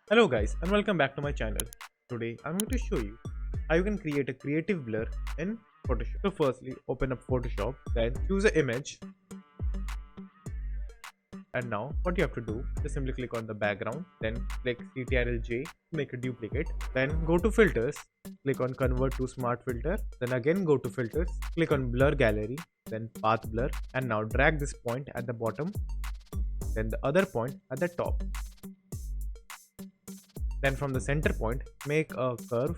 Hello guys and welcome back to my channel. Today I'm going to show you how you can create a creative blur in Photoshop. So firstly open up Photoshop, then choose an image, and now what you have to do is simply click on the background, then click Ctrl+J to make a duplicate, then go to filters, click on convert to smart filter, then again go to filters, click on blur gallery, then path blur, and now drag this point at the bottom, then the other point at the top. Then from the center point, make a curve.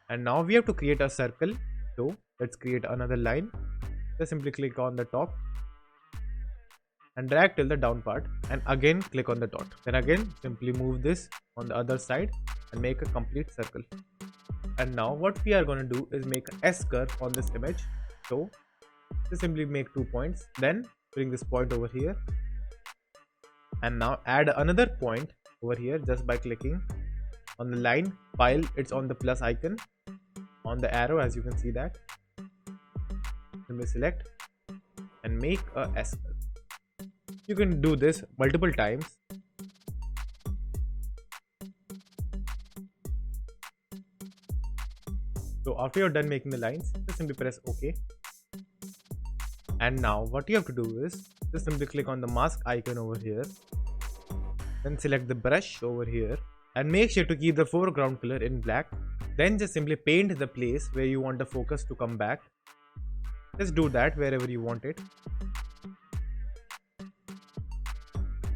And now we have to create a circle. So let's create another line. Just simply click on the top and drag till the down part, and again click on the dot. Then again simply move this on the other side and make a complete circle. And now what we are going to do is make a S curve on this image. So just simply make 2 points, then bring this point over here, and now add another point over here just by clicking on the line while it's on the plus icon on the arrow. As you can see that, simply select and make a S curve. You can do this multiple times. So after you're done making the lines, just simply press OK. And now what you have to do is just simply click on the mask icon over here, then select the brush over here and make sure to keep the foreground color in black. Then just simply paint the place where you want the focus to come back. Just do that wherever you want it.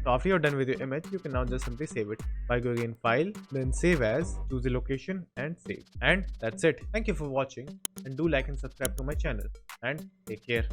So after you're done with your image, you can now just simply save it by going in File, then Save As, choose the location and save. And that's it. Thank you for watching, and do like and subscribe to my channel, and take care.